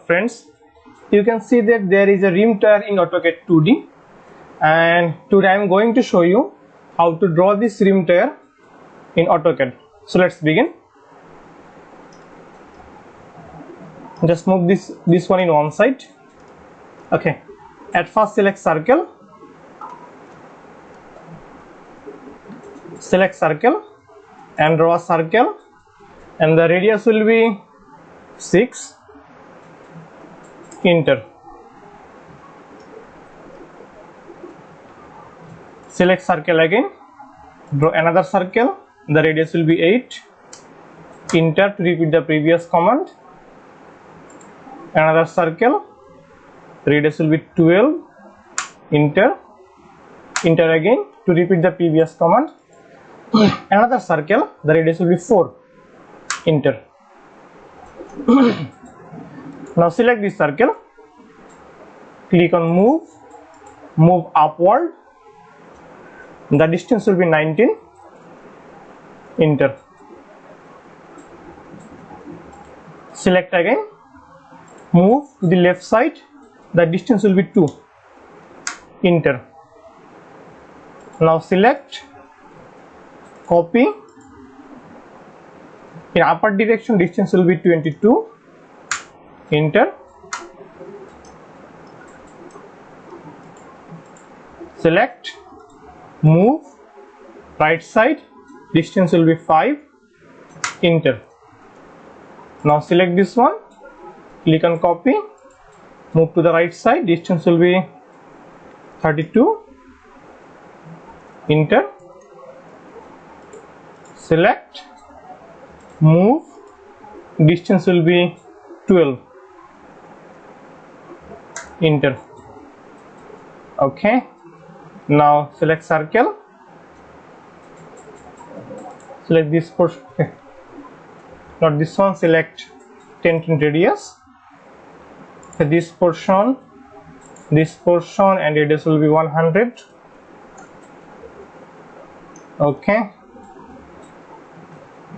friends, you can see that there is a rim tire in AutoCAD 2D, and today I am going to show you how to draw this rim tire in AutoCAD. So let's begin. Just move this one in one side. Okay, at first select circle, and draw a circle, and the radius will be 6. Enter. Select circle again, draw another circle, the radius will be 8. Enter to repeat the previous command. Another circle, radius will be 12. Enter. Enter again to repeat the previous command. Another circle, the radius will be 4. Enter. Now select this circle, click on move upward, the distance will be 19. Enter. Select again, move to the left side, the distance will be 2. Enter. Now select, copy, in upper direction distance will be 22. Enter. Select, move right side, distance will be 5. Enter. Now select this one, click on copy, move to the right side, distance will be 32. Enter. Select, move, distance will be 12. Enter. Okay, now select circle, select this portion, okay, not this one, select 10 radius. Okay, this portion and radius will be 100. Okay,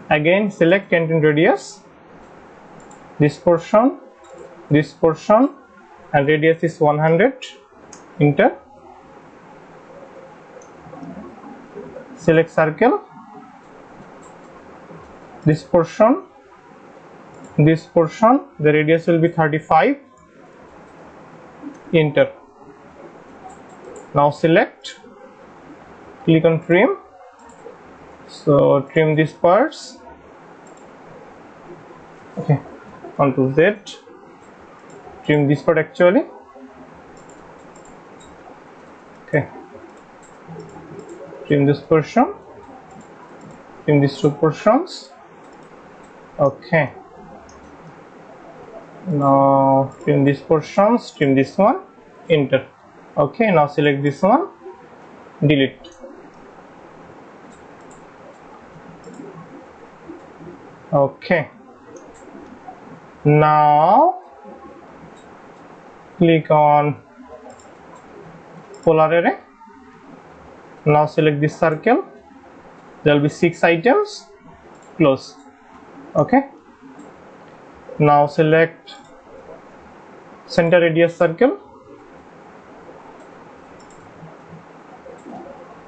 again select 10 radius, this portion and radius is 100. Enter. Select circle, this portion, the radius will be 35. Enter. Now select, click on trim, so trim these parts. Okay, Ctrl Z, trim this part actually. Okay, trim this portion, trim these two portions. Okay, now trim these portions, trim this one. Enter. Okay, now select this one, delete. Okay, now click on polar array. Now select this circle, there will be 6 items, close. Okay, now select center radius circle.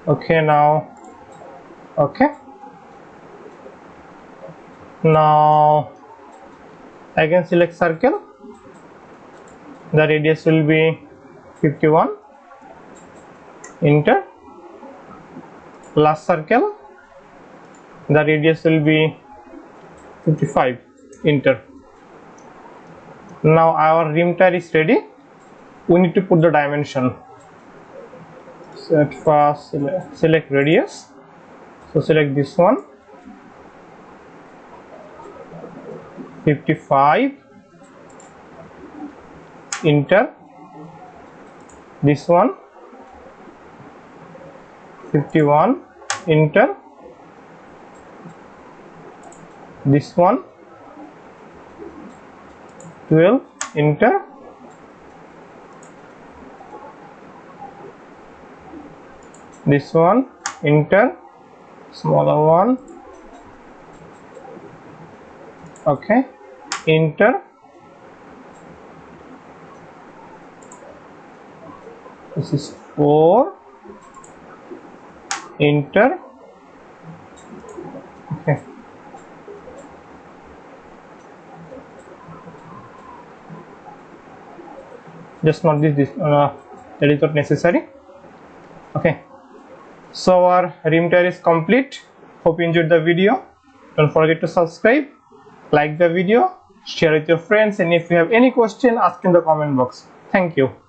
Okay, now again select circle, the radius will be 51. Enter. Last circle, the radius will be 55. Enter. Now our rim tire is ready. We need to put the dimension. So at first select radius, so select this one, 55. Enter. This one, 51. Enter. This one, 12. Enter. This one, enter. Smaller one. Okay, enter. This is 4. Enter. Okay. Just not this that is not necessary. Okay, so our rim tire is complete. Hope you enjoyed the video. Don't forget to subscribe, like the video, share with your friends, and if you have any question, ask in the comment box. Thank you.